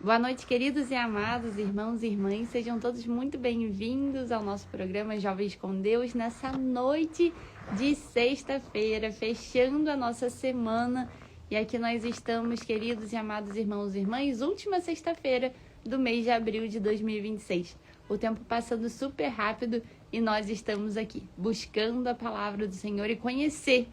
Boa noite, queridos e amados irmãos e irmãs. Sejam todos muito bem-vindos ao nosso programa Jovens com Deus nessa noite de sexta-feira, fechando a nossa semana. E aqui nós estamos, queridos e amados irmãos e irmãs, última sexta-feira do mês de abril de 2026. O tempo passando super rápido e nós estamos aqui buscando a palavra do Senhor e conhecer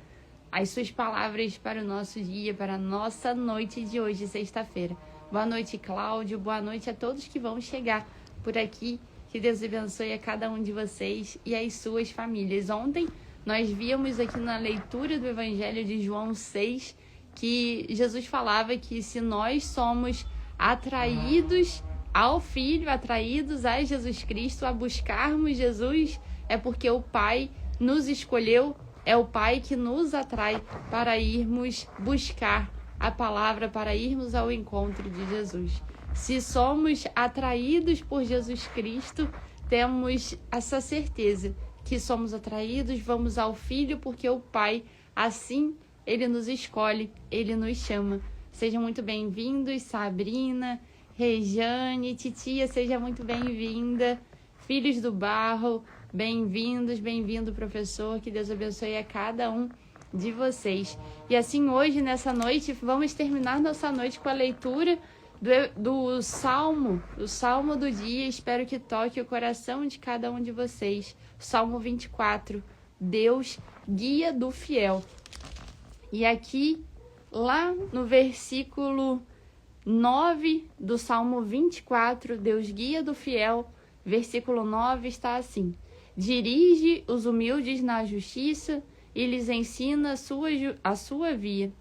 as suas palavras para o nosso dia, para a nossa noite de hoje, sexta-feira. Boa noite, Cláudio. Boa noite a todos que vão chegar por aqui. Que Deus abençoe a cada um de vocês e as suas famílias. Ontem nós víamos aqui na leitura do Evangelho de João 6 que Jesus falava que se nós somos atraídos ao Filho, atraídos a Jesus Cristo, a buscarmos Jesus, é porque o Pai nos escolheu, é o Pai que nos atrai para irmos buscar a palavra, para irmos ao encontro de Jesus. Se somos atraídos por Jesus Cristo, temos essa certeza que somos atraídos, vamos ao Filho, porque o Pai, assim, Ele nos escolhe, Ele nos chama. Sejam muito bem-vindos, Sabrina, Rejane, Titia, seja muito bem-vinda. Filhos do Barro, bem-vindos, bem-vindo, professor. Que Deus abençoe a cada um de vocês. E assim, hoje, nessa noite, vamos terminar nossa noite com a leitura do Salmo do dia. Espero que toque o coração de cada um de vocês. Salmo 24, Deus, guia do fiel. E aqui, lá no versículo 9 do Salmo 24, Deus, guia do fiel, versículo 9 está assim: dirige os humildes na justiça e lhes ensina a sua via.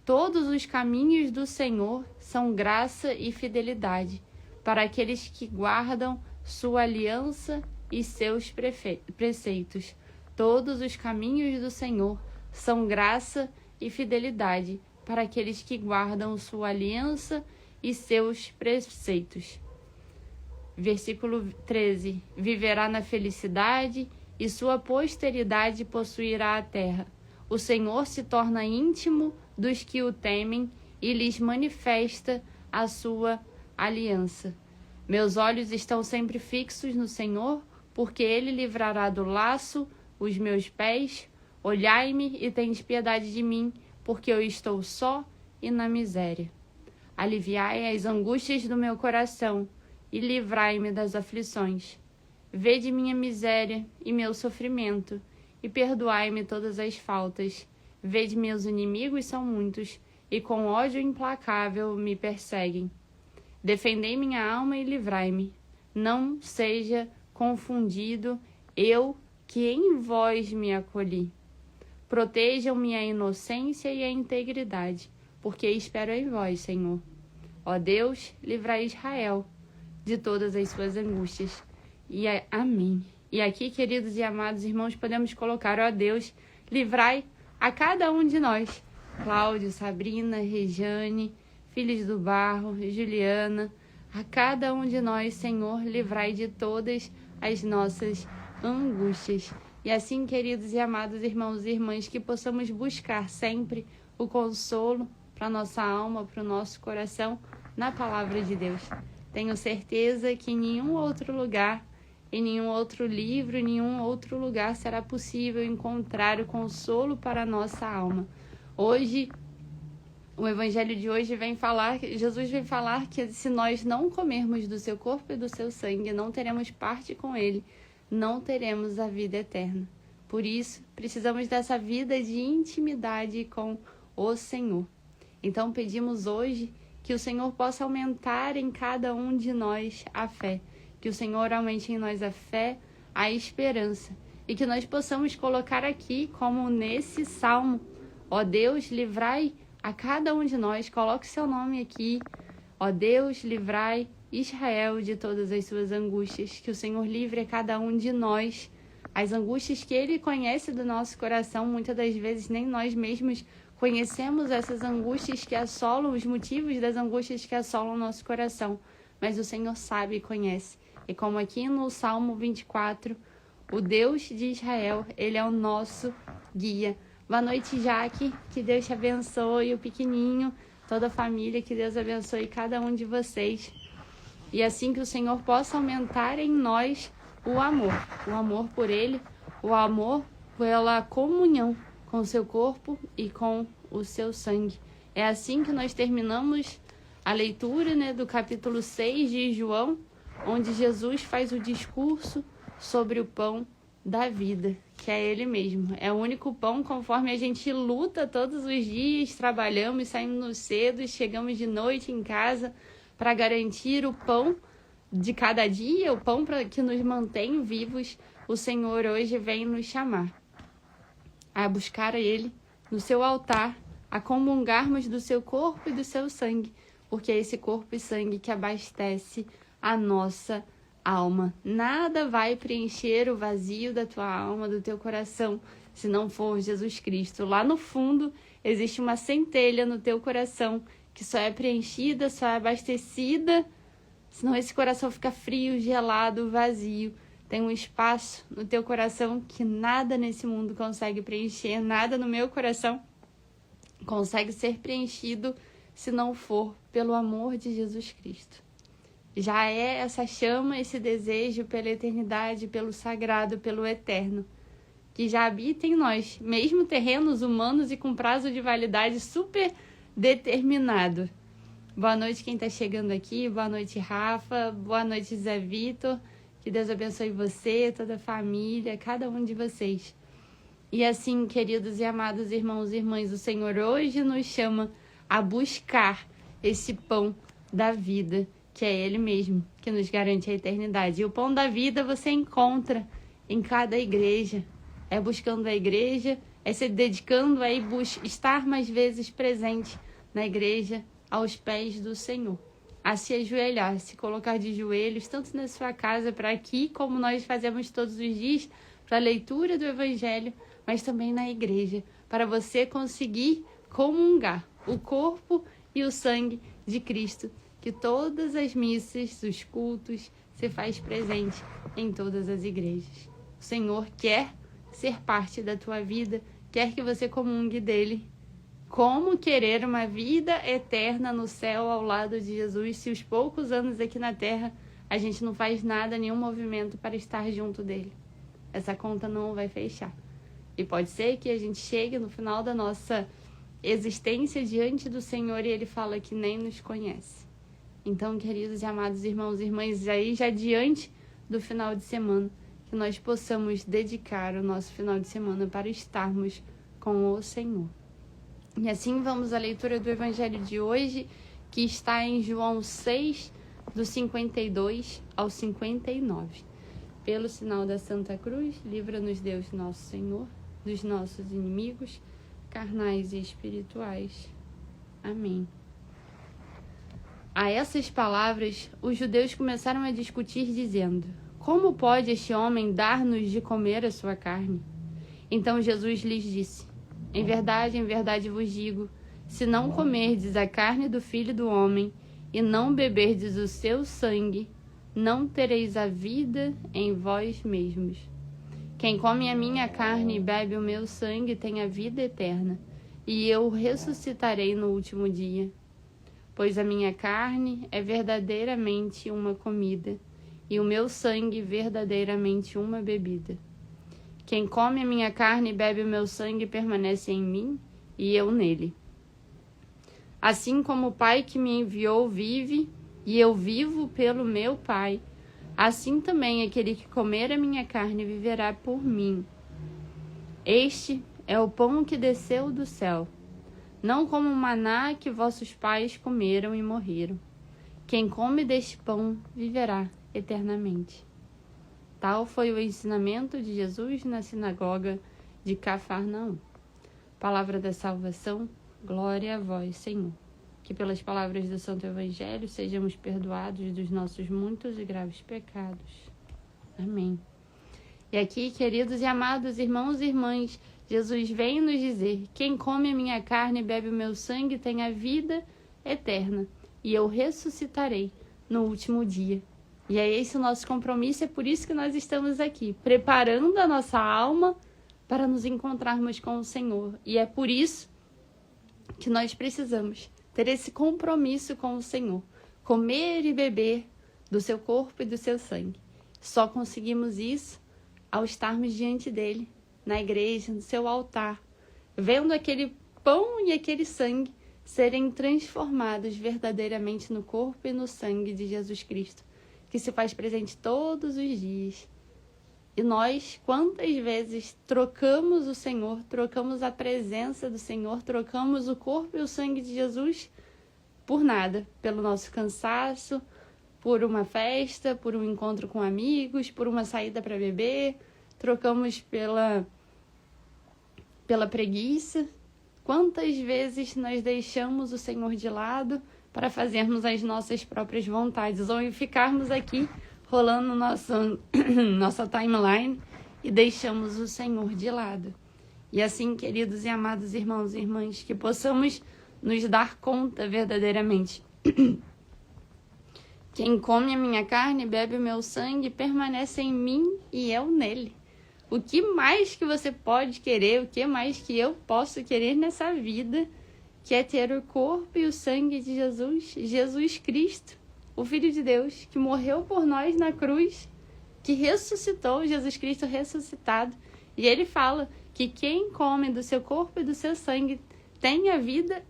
Todos os caminhos do Senhor são graça e fidelidade para aqueles que guardam sua aliança e seus preceitos. Todos os caminhos do Senhor são graça e fidelidade para aqueles que guardam sua aliança e seus preceitos. Versículo 13. Viverá na felicidade e sua posteridade possuirá a terra. O Senhor se torna íntimo dos que o temem e lhes manifesta a sua aliança. Meus olhos estão sempre fixos no Senhor, porque Ele livrará do laço os meus pés. Olhai-me e tendes piedade de mim, porque eu estou só e na miséria. Aliviai as angústias do meu coração e livrai-me das aflições. Vede minha miséria e meu sofrimento, e perdoai-me todas as faltas. Vede meus inimigos são muitos, e com ódio implacável me perseguem. Defendei minha alma e livrai-me. Não seja confundido eu que em vós me acolhi. Protejam-me a inocência e a integridade, porque espero em vós, Senhor. Ó Deus, livrai Israel de todas as suas angústias. Amém. E aqui, queridos e amados irmãos, podemos colocar: ó Deus, livrai a cada um de nós. Cláudio, Sabrina, Rejane, Filhos do Barro, Juliana, a cada um de nós, Senhor, livrai de todas as nossas angústias. E assim, queridos e amados irmãos e irmãs, que possamos buscar sempre o consolo para nossa alma, para o nosso coração, na palavra de Deus. Tenho certeza que em nenhum outro lugar, em nenhum outro livro, em nenhum outro lugar será possível encontrar o consolo para a nossa alma. Hoje, o Evangelho de hoje Jesus vem falar que se nós não comermos do seu corpo e do seu sangue, não teremos parte com ele, não teremos a vida eterna. Por isso, precisamos dessa vida de intimidade com o Senhor. Então, pedimos hoje que o Senhor possa aumentar em cada um de nós a fé, que o Senhor aumente em nós a fé, a esperança, e que nós possamos colocar aqui, como nesse salmo: ó Deus, livrai a cada um de nós, coloque seu nome aqui: ó Deus, livrai Israel de todas as suas angústias, que o Senhor livre a cada um de nós as angústias que Ele conhece do nosso coração. Muitas das vezes nem nós mesmos conhecemos essas angústias que assolam, os motivos das angústias que assolam o nosso coração, mas o Senhor sabe e conhece. E como aqui no Salmo 24, o Deus de Israel, Ele é o nosso guia. Boa noite, Jaque, que Deus te abençoe, o pequenininho toda a família, que Deus abençoe cada um de vocês. E assim que o Senhor possa aumentar em nós o amor por Ele, o amor pela comunhão com o seu corpo e com o seu sangue. É assim que nós terminamos a leitura, do capítulo 6 de João, onde Jesus faz o discurso sobre o pão da vida, que é Ele mesmo. É o único pão, conforme a gente luta todos os dias, trabalhamos, saímos cedo, chegamos de noite em casa para garantir o pão de cada dia, o pão que nos mantém vivos. O Senhor hoje vem nos chamar a buscar a Ele no seu altar, a comungarmos do seu corpo e do seu sangue, porque é esse corpo e sangue que abastece a nossa alma. Nada vai preencher o vazio da tua alma, do teu coração, se não for Jesus Cristo. Lá no fundo existe uma centelha no teu coração que só é preenchida, só é abastecida, senão esse coração fica frio, gelado, vazio. Tem um espaço no teu coração que nada nesse mundo consegue preencher, nada no meu coração consegue ser preenchido se não for pelo amor de Jesus Cristo. Já é essa chama, esse desejo pela eternidade, pelo sagrado, pelo eterno, que já habita em nós, mesmo terrenos humanos e com prazo de validade super determinado. Boa noite quem está chegando aqui, boa noite Rafa, boa noite Zé Vitor, que Deus abençoe você, toda a família, cada um de vocês. E assim, queridos e amados irmãos e irmãs, o Senhor hoje nos chama a buscar esse pão da vida, que é Ele mesmo, que nos garante a eternidade. E o pão da vida você encontra em cada igreja. É buscando a igreja, é se dedicando a estar mais vezes presente na igreja, aos pés do Senhor. A se ajoelhar, se colocar de joelhos, tanto na sua casa, para aqui, como nós fazemos todos os dias, para a leitura do Evangelho, mas também na igreja, para você conseguir comungar o corpo e o sangue de Cristo, que todas as missas, os cultos, se faz presente em todas as igrejas. O Senhor quer ser parte da tua vida, quer que você comungue dele. Como querer uma vida eterna no céu ao lado de Jesus, se os poucos anos aqui na terra a gente não faz nada, nenhum movimento para estar junto dele? Essa conta não vai fechar. E pode ser que a gente chegue no final da nossa existência diante do Senhor e Ele fala que nem nos conhece. Então, queridos e amados irmãos e irmãs, aí já diante do final de semana, que nós possamos dedicar o nosso final de semana para estarmos com o Senhor. E assim vamos à leitura do Evangelho de hoje, que está em João 6, do 52 ao 59. Pelo sinal da Santa Cruz, livra-nos Deus nosso Senhor, dos nossos inimigos, carnais e espirituais. Amém. A essas palavras, os judeus começaram a discutir, dizendo: como pode este homem dar-nos de comer a sua carne? Então Jesus lhes disse: em verdade vos digo, se não comerdes a carne do Filho do Homem e não beberdes o seu sangue, não tereis a vida em vós mesmos. Quem come a minha carne e bebe o meu sangue tem a vida eterna, e eu o ressuscitarei no último dia. Pois a minha carne é verdadeiramente uma comida, e o meu sangue verdadeiramente uma bebida. Quem come a minha carne e bebe o meu sangue permanece em mim, e eu nele. Assim como o Pai que me enviou vive, e eu vivo pelo meu Pai, assim também aquele que comer a minha carne viverá por mim. Este é o pão que desceu do céu, não como o maná que vossos pais comeram e morreram. Quem come deste pão viverá eternamente. Tal foi o ensinamento de Jesus na sinagoga de Cafarnaum. Palavra da salvação, glória a vós, Senhor. Que pelas palavras do Santo Evangelho sejamos perdoados dos nossos muitos e graves pecados. Amém. E aqui, queridos e amados irmãos e irmãs, Jesus vem nos dizer: quem come a minha carne e bebe o meu sangue tem a vida eterna, e eu ressuscitarei no último dia. E é esse o nosso compromisso, é por isso que nós estamos aqui, preparando a nossa alma para nos encontrarmos com o Senhor. E é por isso que nós precisamos ter esse compromisso com o Senhor, comer e beber do seu corpo e do seu sangue. Só conseguimos isso ao estarmos diante dele, na igreja, no seu altar, vendo aquele pão e aquele sangue serem transformados verdadeiramente no corpo e no sangue de Jesus Cristo, que se faz presente todos os dias. E nós, quantas vezes trocamos o Senhor, trocamos a presença do Senhor, trocamos o corpo e o sangue de Jesus por nada, pelo nosso cansaço, por uma festa, por um encontro com amigos, por uma saída para beber, trocamos pela preguiça. Quantas vezes nós deixamos o Senhor de lado para fazermos as nossas próprias vontades, ou ficarmos aqui rolando nossa timeline e deixamos o Senhor de lado. E assim, queridos e amados irmãos e irmãs, que possamos nos dar conta verdadeiramente. Quem come a minha carne e bebe o meu sangue permanece em mim e eu nele. O que mais que você pode querer, o que mais que eu posso querer nessa vida, que é ter o corpo e o sangue de Jesus, Jesus Cristo, o Filho de Deus, que morreu por nós na cruz, que ressuscitou, Jesus Cristo ressuscitado. E ele fala que quem come do seu corpo e do seu sangue tem a vida,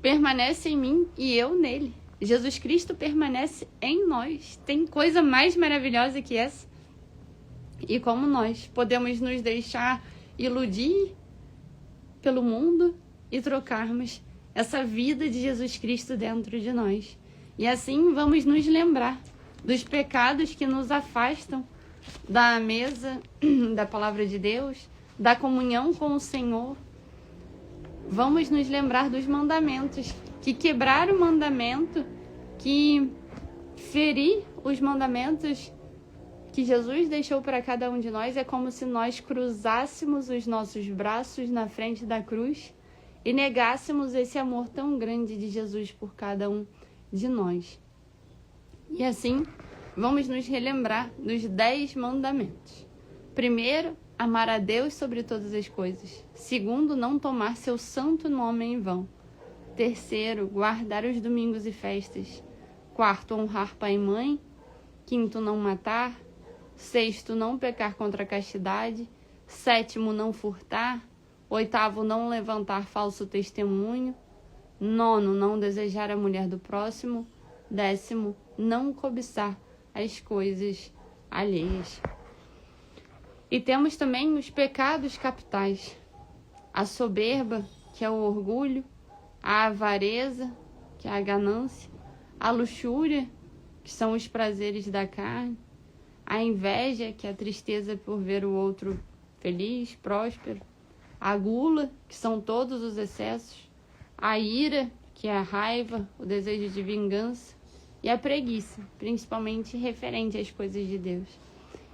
permanece em mim e eu nele. Jesus Cristo permanece em nós. Tem coisa mais maravilhosa que essa? E como nós podemos nos deixar iludir pelo mundo e trocarmos essa vida de Jesus Cristo dentro de nós. E assim vamos nos lembrar dos pecados que nos afastam da mesa da palavra de Deus, da comunhão com o Senhor. Vamos nos lembrar dos mandamentos, que quebrar o mandamento, que ferir os mandamentos que Jesus deixou para cada um de nós é como se nós cruzássemos os nossos braços na frente da cruz e negássemos esse amor tão grande de Jesus por cada um de nós. E assim, vamos nos relembrar dos 10 mandamentos. Primeiro, amar a Deus sobre todas as coisas. Segundo, não tomar seu santo nome em vão. Terceiro, guardar os domingos e festas. Quarto, honrar pai e mãe. Quinto, não matar. Sexto, não pecar contra a castidade. Sétimo, não furtar. Oitavo, não levantar falso testemunho. Nono, não desejar a mulher do próximo. Décimo, não cobiçar as coisas alheias. E temos também os pecados capitais. A soberba, que é o orgulho. A avareza, que é a ganância. A luxúria, que são os prazeres da carne. A inveja, que é a tristeza por ver o outro feliz, próspero. A gula, que são todos os excessos. A ira, que é a raiva, o desejo de vingança. E a preguiça, principalmente referente às coisas de Deus.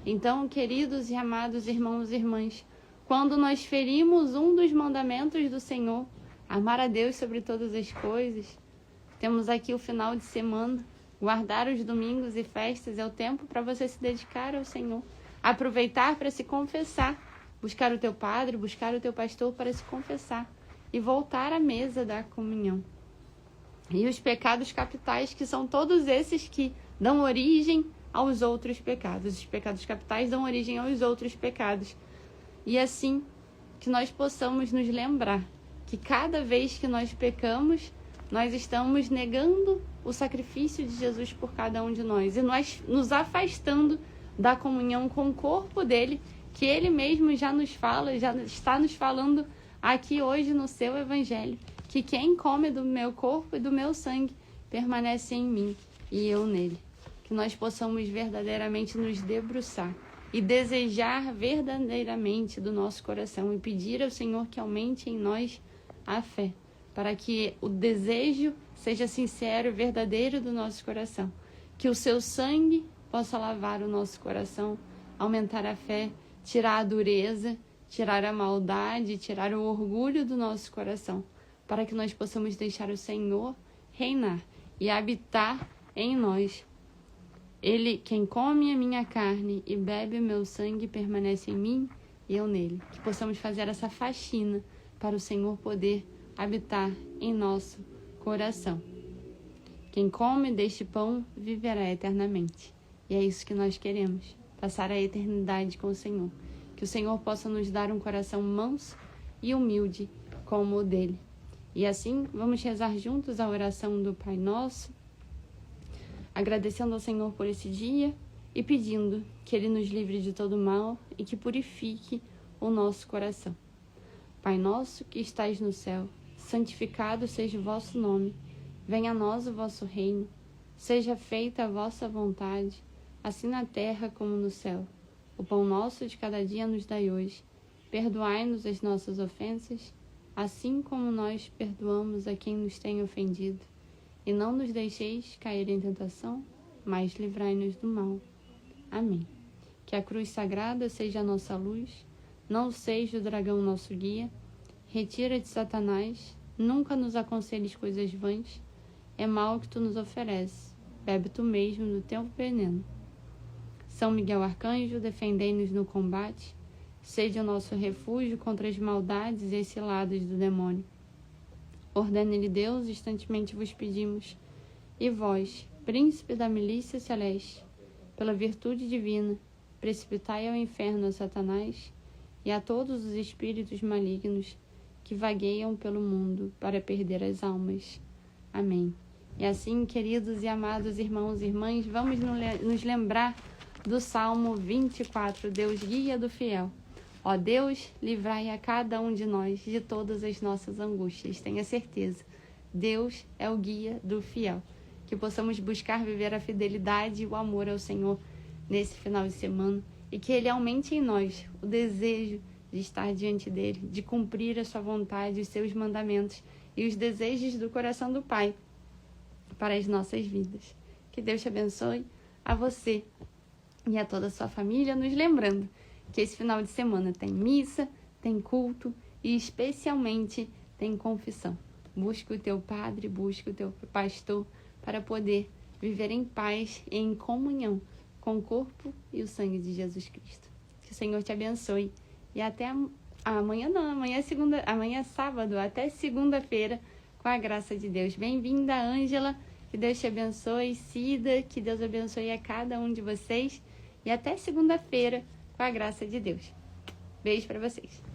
Então, queridos e amados irmãos e irmãs, quando nós ferimos um dos mandamentos do Senhor, amar a Deus sobre todas as coisas, temos aqui o final de semana, guardar os domingos e festas é o tempo para você se dedicar ao Senhor, aproveitar para se confessar, buscar o teu padre, buscar o teu pastor para se confessar e voltar à mesa da comunhão. E os pecados capitais, que são todos esses que dão origem aos outros pecados. Os pecados capitais dão origem aos outros pecados. E assim, que nós possamos nos lembrar que cada vez que nós pecamos, nós estamos negando o sacrifício de Jesus por cada um de nós. E nós nos afastando da comunhão com o corpo dele, que ele mesmo já nos fala, já está nos falando aqui hoje no seu evangelho, que quem come do meu corpo e do meu sangue permanece em mim e eu nele. Que nós possamos verdadeiramente nos debruçar e desejar verdadeiramente do nosso coração e pedir ao Senhor que aumente em nós a fé, para que o desejo seja sincero e verdadeiro do nosso coração. Que o seu sangue possa lavar o nosso coração, aumentar a fé, tirar a dureza, tirar a maldade, tirar o orgulho do nosso coração, para que nós possamos deixar o Senhor reinar e habitar em nós. Ele, quem come a minha carne e bebe o meu sangue, permanece em mim e eu nele. Que possamos fazer essa faxina para o Senhor poder habitar em nosso coração. Quem come deste pão viverá eternamente. E é isso que nós queremos, passar a eternidade com o Senhor. Que o Senhor possa nos dar um coração manso e humilde como o dele. E assim, vamos rezar juntos a oração do Pai Nosso, agradecendo ao Senhor por esse dia e pedindo que Ele nos livre de todo mal e que purifique o nosso coração. Pai nosso que estais no céu, santificado seja o vosso nome. Venha a nós o vosso reino. Seja feita a vossa vontade, assim na terra como no céu. O pão nosso de cada dia nos dai hoje. Perdoai-nos as nossas ofensas, assim como nós perdoamos a quem nos tem ofendido. E não nos deixeis cair em tentação, mas livrai-nos do mal. Amém. Que a cruz sagrada seja a nossa luz, não seja o dragão nosso guia. Retira-te, Satanás, nunca nos aconselhes coisas vãs. É mal que tu nos ofereces, bebe tu mesmo do teu veneno. São Miguel Arcanjo, defendei-nos no combate. Seja o nosso refúgio contra as maldades e as ciladas do demônio. Ordene-lhe Deus, instantemente vos pedimos. E vós, príncipe da milícia celeste, pela virtude divina, precipitai ao inferno a Satanás e a todos os espíritos malignos que vagueiam pelo mundo para perder as almas. Amém. E assim, queridos e amados irmãos e irmãs, vamos nos lembrar do Salmo 24, Deus guia do fiel. Ó Deus, livrai a cada um de nós de todas as nossas angústias. Tenha certeza, Deus é o guia do fiel. Que possamos buscar viver a fidelidade e o amor ao Senhor nesse final de semana e que Ele aumente em nós o desejo de estar diante dEle, de cumprir a sua vontade, os seus mandamentos e os desejos do coração do Pai para as nossas vidas. Que Deus te abençoe, a você e a toda a sua família, nos lembrando que esse final de semana tem missa, tem culto e especialmente tem confissão. Busque o teu padre, busque o teu pastor para poder viver em paz e em comunhão com o corpo e o sangue de Jesus Cristo. Que o Senhor te abençoe e até amanhã amanhã é sábado, até segunda-feira, com a graça de Deus. Bem-vinda, Ângela, que Deus te abençoe, Cida, que Deus abençoe a cada um de vocês e até segunda-feira, com a graça de Deus. Beijo para vocês.